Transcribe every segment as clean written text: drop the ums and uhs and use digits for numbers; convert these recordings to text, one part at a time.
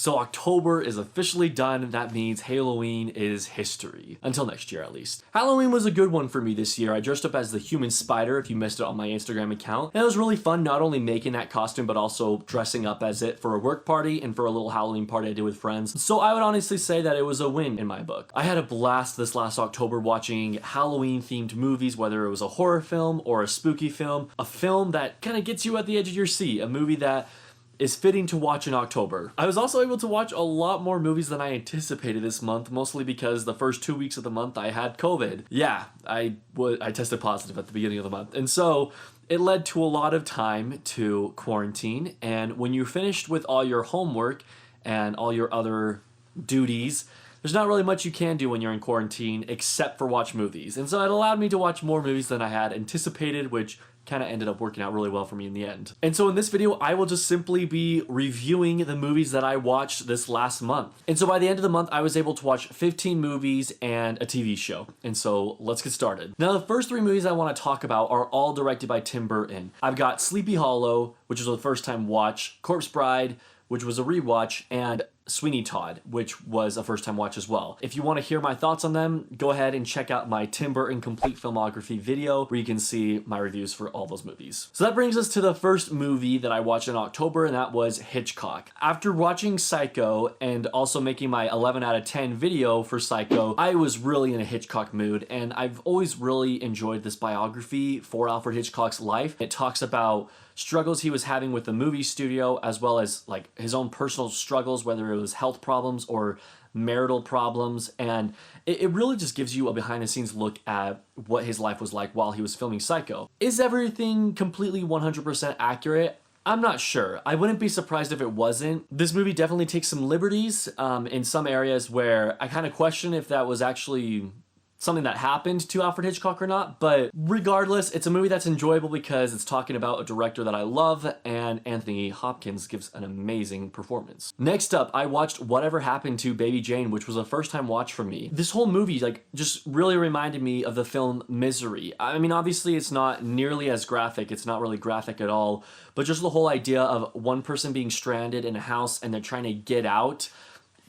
So October is officially done, and that means HALEoween is history. Until next year, at least. HALEoween was a good one for me this year. I dressed up as the human spider, if you missed it on my Instagram account. And it was really fun not only making that costume, but also dressing up as it for a work party and for a little Halloween party I did with friends. So I would honestly say that it was a win in my book. I had a blast this last October watching Halloween-themed movies, whether it was a horror film or a spooky film. A film that kind of gets you at the edge of your seat. A movie that is fitting to watch in October. I was also able to watch a lot more movies than I anticipated this month, mostly because the first 2 weeks of the month I had COVID. Yeah, I tested positive at the beginning of the month. And so it led to a lot of time to quarantine. And when you're finished with all your homework and all your other duties, there's not really much you can do when you're in quarantine except for watch movies. And so it allowed me to watch more movies than I had anticipated, which kind of ended up working out really well for me in the end. And so in this video, I will just simply be reviewing the movies that I watched this last month. And so by the end of the month, I was able to watch 15 movies and a TV show. And so let's get started. Now, the first 3 movies I want to talk about are all directed by Tim Burton. I've got Sleepy Hollow, which was a first-time watch, Corpse Bride, which was a rewatch, and Sweeney Todd, which was a first-time watch as well. If you want to hear my thoughts on them, go ahead and check out my Tim Burton complete filmography video where you can see my reviews for all those movies. So that brings us to the first movie that I watched in October, and that was Hitchcock. After watching Psycho and also making my 11 out of 10 video for Psycho, I was really in a Hitchcock mood, and I've always really enjoyed this biography for Alfred Hitchcock's life. It talks about struggles he was having with the movie studio, as well as like his own personal struggles, whether it was health problems or marital problems, and it really just gives you a behind the scenes look at what his life was like while he was filming Psycho. Is everything completely 100% accurate? I'm not sure. I wouldn't be surprised if it wasn't. This movie definitely takes some liberties in some areas where I kind of question if that was actually something that happened to Alfred Hitchcock or not, but regardless, it's a movie that's enjoyable because it's talking about a director that I love, and Anthony Hopkins gives an amazing performance. Next up, I watched Whatever Happened to Baby Jane, which was a first-time watch for me. This whole movie just really reminded me of the film Misery. I mean, obviously it's not nearly as graphic, it's not really graphic at all, but just the whole idea of one person being stranded in a house and they're trying to get out.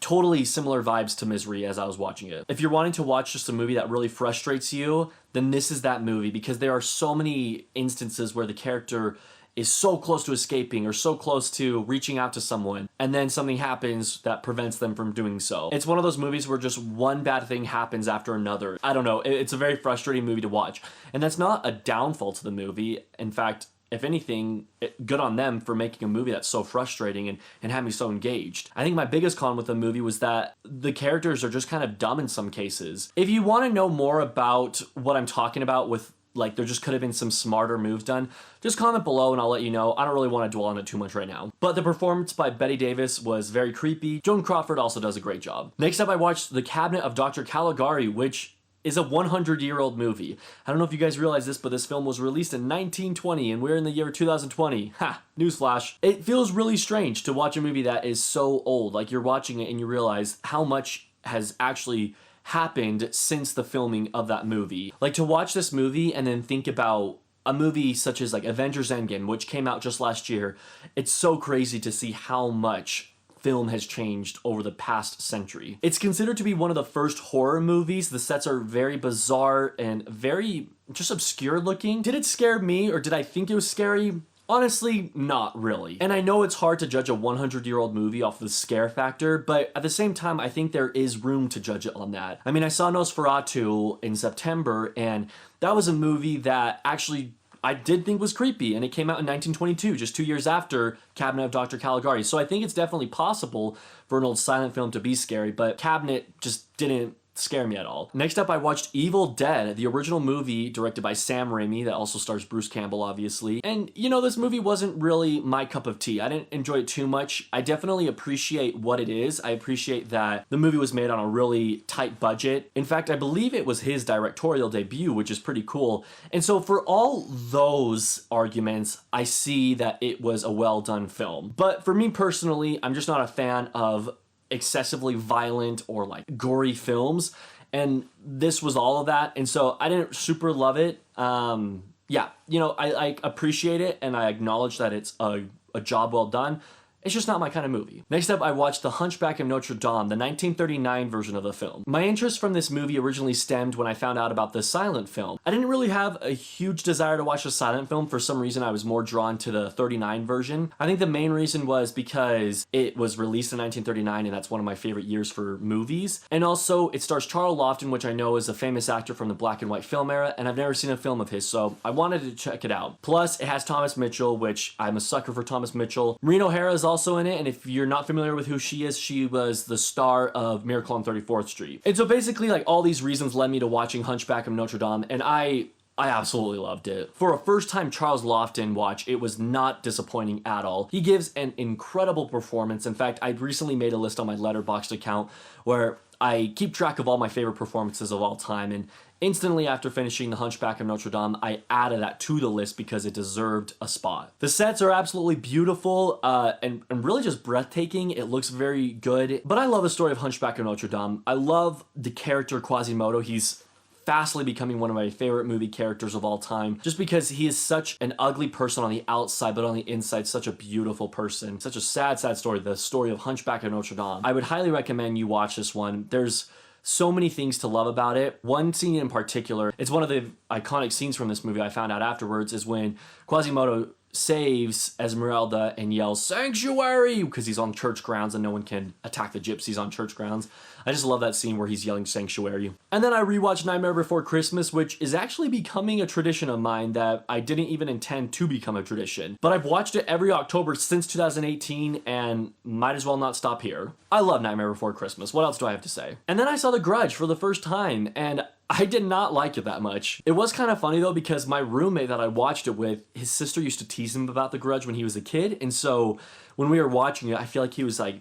Totally similar vibes to Misery as I was watching it. If you're wanting to watch just a movie that really frustrates you, then this is that movie, because there are so many instances where the character is so close to escaping or so close to reaching out to someone, and then something happens that prevents them from doing so. It's one of those movies where just one bad thing happens after another. I don't know, it's a very frustrating movie to watch. And that's not a downfall to the movie. In fact, if anything, good on them for making a movie that's so frustrating and had me so engaged. I think my biggest con with the movie was that the characters are just kind of dumb in some cases. If you want to know more about what I'm talking about with, like, there just could have been some smarter moves done, just comment below and I'll let you know. I don't really want to dwell on it too much right now. But the performance by Bette Davis was very creepy. Joan Crawford also does a great job. Next up, I watched The Cabinet of Dr. Caligari, which is a 100-year-old movie. I don't know if you guys realize this, but this film was released in 1920 and we're in the year 2020. Ha! Newsflash. It feels really strange to watch a movie that is so old. Like, you're watching it and you realize how much has actually happened since the filming of that movie. Like, to watch this movie and then think about a movie such as like Avengers Endgame, which came out just last year, it's so crazy to see how much film has changed over the past century. It's considered to be one of the first horror movies. The sets are very bizarre and very just obscure looking. Did it scare me, or did I think it was scary? Honestly, not really. And I know it's hard to judge a 100-year-old movie off the scare factor, but at the same time, I think there is room to judge it on that. I mean, I saw Nosferatu in September, and that was a movie that actually I did think was creepy, and it came out in 1922, just 2 years after Cabinet of Dr. Caligari. So I think it's definitely possible for an old silent film to be scary, but Cabinet just didn't scare me at all. Next up, I watched Evil Dead, the original movie directed by Sam Raimi that also stars Bruce Campbell, obviously. And, you know, this movie wasn't really my cup of tea. I didn't enjoy it too much. I definitely appreciate what it is. I appreciate that the movie was made on a really tight budget. In fact, I believe it was his directorial debut, which is pretty cool. And so for all those arguments, I see that it was a well-done film. But for me personally, I'm just not a fan of excessively violent or like gory films, and this was all of that, and so I didn't super love it. Yeah, you know, I appreciate it and I acknowledge that it's a job well done. It's just not my kind of movie. Next up, I watched The Hunchback of Notre Dame, the 1939 version of the film. My interest from this movie originally stemmed when I found out about the silent film. I didn't really have a huge desire to watch the silent film. For some reason, I was more drawn to the 39 version. I think the main reason was because it was released in 1939, and that's one of my favorite years for movies. And also, it stars Charles Lofton, which I know is a famous actor from the black and white film era, and I've never seen a film of his, so I wanted to check it out. Plus, it has Thomas Mitchell, which I'm a sucker for Thomas Mitchell. Maureen O'Hara is also in it, and if you're not familiar with who she is, she was the star of Miracle on 34th Street. And so basically, like, all these reasons led me to watching Hunchback of Notre Dame, and I absolutely loved it. For a first-time Charles Lofton watch, it was not disappointing at all. He gives an incredible performance. In fact, I recently made a list on my Letterboxd account where I keep track of all my favorite performances of all time, and instantly after finishing The Hunchback of Notre Dame, I added that to the list because it deserved a spot. The sets are absolutely beautiful and really just breathtaking. It looks very good, but I love the story of Hunchback of Notre Dame. I love the character Quasimodo. He's fastly becoming one of my favorite movie characters of all time, just because he is such an ugly person on the outside, but on the inside, such a beautiful person. Such a sad, sad story, the story of Hunchback of Notre Dame. I would highly recommend you watch this one. There's so many things to love about it. One scene in particular, it's one of the iconic scenes from this movie I found out afterwards, is when Quasimodo saves Esmeralda and yells, "Sanctuary!" because he's on church grounds and no one can attack the gypsies on church grounds. I just love that scene where he's yelling "Sanctuary." And then I rewatched Nightmare Before Christmas, which is actually becoming a tradition of mine that I didn't even intend to become a tradition. But I've watched it every October since 2018 and might as well not stop here. I love Nightmare Before Christmas. What else do I have to say? And then I saw The Grudge for the first time, and I did not like it that much. It was kind of funny though, because my roommate that I watched it with, his sister used to tease him about The Grudge when he was a kid. And so when we were watching it, I feel like he was like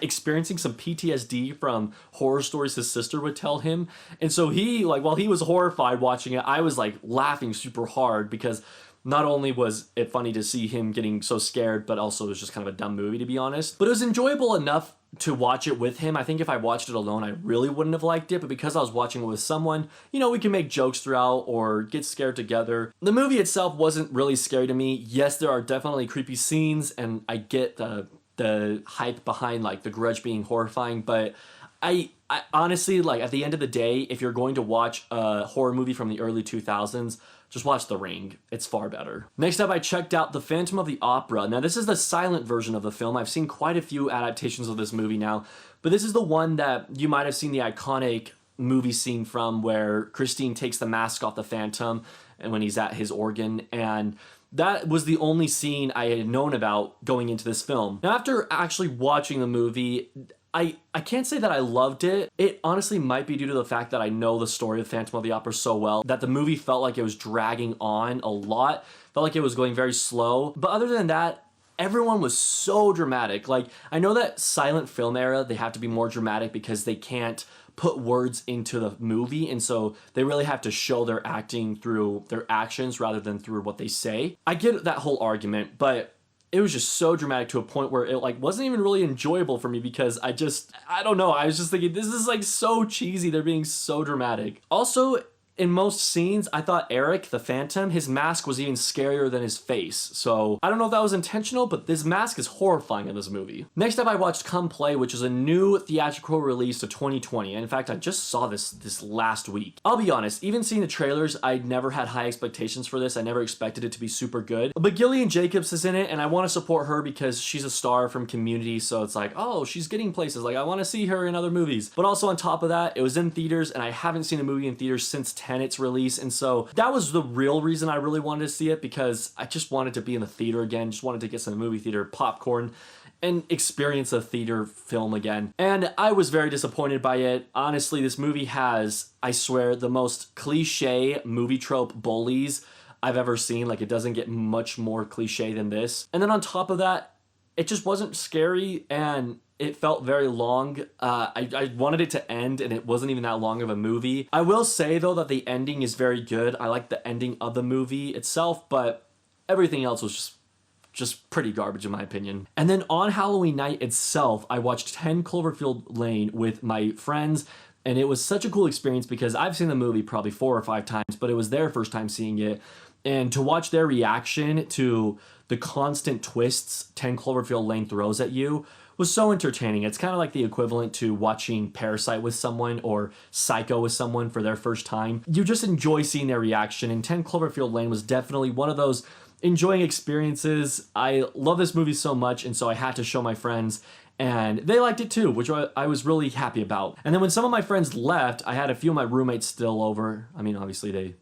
experiencing some PTSD from horror stories his sister would tell him. And so he, like, while he was horrified watching it, I was like laughing super hard because not only was it funny to see him getting so scared, but also it was just kind of a dumb movie, to be honest. But it was enjoyable enough to watch it with him. I think if I watched it alone, I really wouldn't have liked it, but because I was watching it with someone, you know, we can make jokes throughout or get scared together. The movie itself wasn't really scary to me. Yes, there are definitely creepy scenes, and I get the hype behind like The Grudge being horrifying, but I honestly, like, at the end of the day, if you're going to watch a horror movie from the early 2000s, just watch The Ring. It's far better. Next up, I checked out The Phantom of the Opera. Now, this is the silent version of the film. I've seen quite a few adaptations of this movie now, but this is the one that you might have seen the iconic movie scene from where Christine takes the mask off the Phantom and when he's at his organ, and that was the only scene I had known about going into this film. Now, after actually watching the movie, I can't say that I loved it. It honestly might be due to the fact that I know the story of Phantom of the Opera so well that the movie felt like it was dragging on a lot, felt like it was going very slow. But other than that, everyone was so dramatic. Like, I know that silent film era, they have to be more dramatic because they can't put words into the movie, and so they really have to show their acting through their actions rather than through what they say. I get that whole argument, but it was just so dramatic to a point where it like wasn't even really enjoyable for me because I don't know, I was just thinking, this is like so cheesy, they're being so dramatic. Also, in most scenes, I thought Eric, the Phantom, his mask was even scarier than his face. So I don't know if that was intentional, but this mask is horrifying in this movie. Next up, I watched Come Play, which is a new theatrical release of 2020. And in fact, I just saw this last week. I'll be honest, even seeing the trailers, I never had high expectations for this. I never expected it to be super good. But Gillian Jacobs is in it, and I want to support her because she's a star from Community. So it's like, oh, she's getting places. Like, I want to see her in other movies. But also on top of that, it was in theaters, and I haven't seen a movie in theaters since Tenet's release, and so that was the real reason I really wanted to see it, because I just wanted to be in the theater again, just wanted to get some movie theater popcorn and experience a theater film again. And I was very disappointed by it. Honestly, this movie has, I swear, the most cliche movie trope bullies I've ever seen. Like, it doesn't get much more cliche than this. And then on top of that, it just wasn't scary, and it felt very long. I wanted it to end, and it wasn't even that long of a movie. I will say, though, that the ending is very good. I like the ending of the movie itself, but everything else was just pretty garbage in my opinion. And then on Halloween night itself, I watched 10 Cloverfield Lane with my friends, and it was such a cool experience because I've seen the movie probably 4 or 5 times, but it was their first time seeing it. And to watch their reaction to the constant twists 10 Cloverfield Lane throws at you was so entertaining. It's kind of like the equivalent to watching Parasite with someone or Psycho with someone for their first time. You just enjoy seeing their reaction, and 10 Cloverfield Lane was definitely one of those enjoying experiences. I love this movie so much, and so I had to show my friends, and they liked it too, which I was really happy about. And then when some of my friends left, I had a few of my roommates still over. I mean, obviously they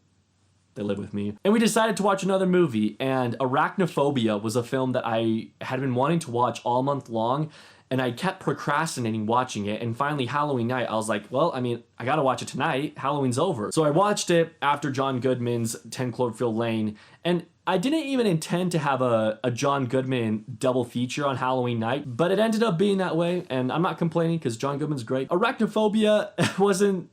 live with me. And we decided to watch another movie, and Arachnophobia was a film that I had been wanting to watch all month long, and I kept procrastinating watching it. And finally, Halloween night, I was like, well, I mean, I gotta watch it tonight. Halloween's over. So I watched it after John Goodman's 10 Cloverfield Lane, and I didn't even intend to have a John Goodman double feature on Halloween night, but it ended up being that way, and I'm not complaining because John Goodman's great. Arachnophobia wasn't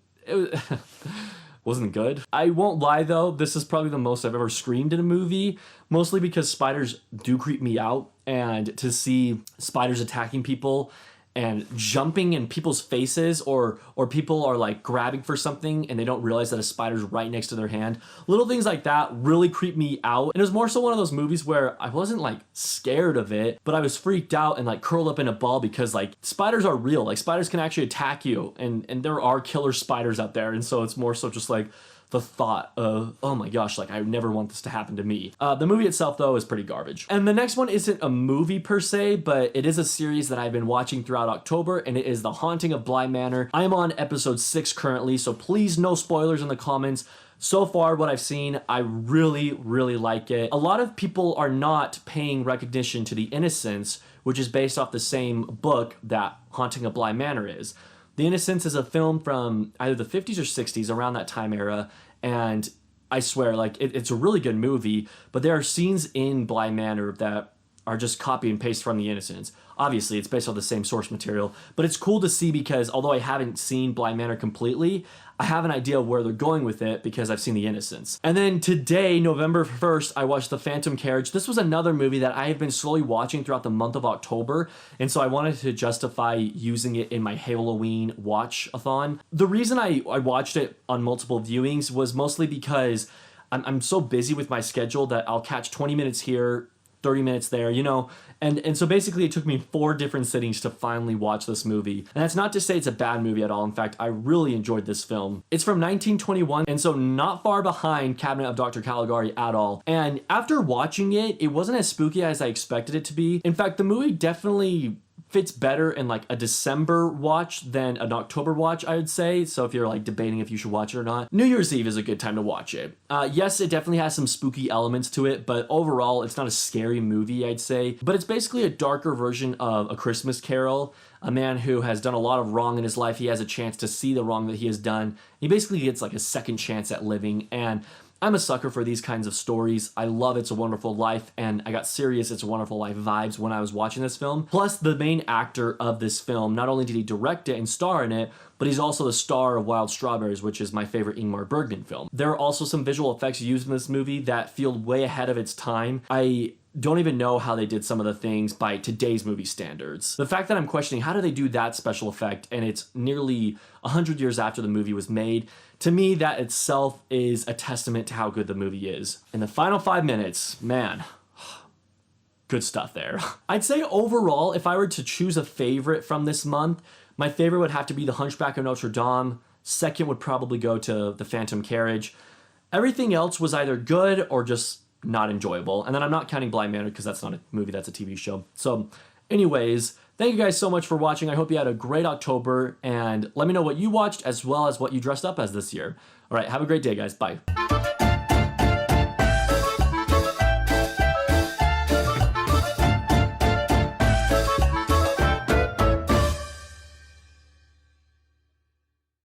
good. I won't lie though, this is probably the most I've ever screamed in a movie, mostly because spiders do creep me out, and to see spiders attacking people and jumping in people's faces, or people are like grabbing for something and they don't realize that a spider's right next to their hand. Little things like that really creep me out. And it was more so one of those movies where I wasn't like scared of it, but I was freaked out and like curled up in a ball because like spiders are real. Like spiders can actually attack you, and there are killer spiders out there. And so it's more so just like the thought of, oh my gosh, like I never want this to happen to me. The movie itself though is pretty garbage. And the next one isn't a movie per se, but it is a series that I've been watching throughout October, and it is The Haunting of Bly Manor. I am on episode 6 currently, so please no spoilers in the comments. So far, what I've seen, I really, really like it. A lot of people are not paying recognition to The Innocents, which is based off the same book that Haunting of Bly Manor is. The Innocents is a film from either the 50s or 60s, around that time era, and I swear, like, it's a really good movie, but there are scenes in Bly Manor that are just copy and paste from The Innocents. Obviously, it's based on the same source material, but it's cool to see because although I haven't seen Bly Manor completely, I have an idea of where they're going with it because I've seen The Innocents. And then today, November 1st, I watched The Phantom Carriage. This was another movie that I have been slowly watching throughout the month of October, and so I wanted to justify using it in my HALEoween watch-a-thon. The reason I watched it on multiple viewings was mostly because I'm so busy with my schedule that I'll catch 20 minutes here, 30 minutes there, you know, and so basically it took me 4 different sittings to finally watch this movie. And that's not to say it's a bad movie at all. In fact, I really enjoyed this film. It's from 1921, and so not far behind Cabinet of Dr Caligari at all. And after watching it, it wasn't as spooky as I expected it to be. In fact, the movie definitely fits better in like a December watch than an October watch, I would say. So if you're like debating if you should watch it or not, New Year's Eve is a good time to watch it. Yes, it definitely has some spooky elements to it, but overall it's not a scary movie, I'd say. But it's basically a darker version of A Christmas Carol. A man who has done a lot of wrong in his life, he has a chance to see the wrong that he has done. He basically gets like a second chance at living, and I'm a sucker for these kinds of stories. I love It's a Wonderful Life, and I got serious It's a Wonderful Life vibes when I was watching this film. Plus, the main actor of this film, not only did he direct it and star in it, but he's also the star of Wild Strawberries, which is my favorite Ingmar Bergman film. There are also some visual effects used in this movie that feel way ahead of its time. I don't even know how they did some of the things by today's movie standards. The fact that I'm questioning how do they do that special effect and it's nearly 100 years after the movie was made, to me that itself is a testament to how good the movie is. In the final 5 minutes, man, good stuff there. I'd say overall, if I were to choose a favorite from this month, my favorite would have to be The Hunchback of Notre Dame. Second would probably go to The Phantom Carriage. Everything else was either good or just not enjoyable. And then I'm not counting Bly Manor because that's not a movie, that's a TV show. So anyways, thank you guys so much for watching. I hope you had a great October, and let me know what you watched as well as what you dressed up as this year. All right, have a great day, guys. Bye.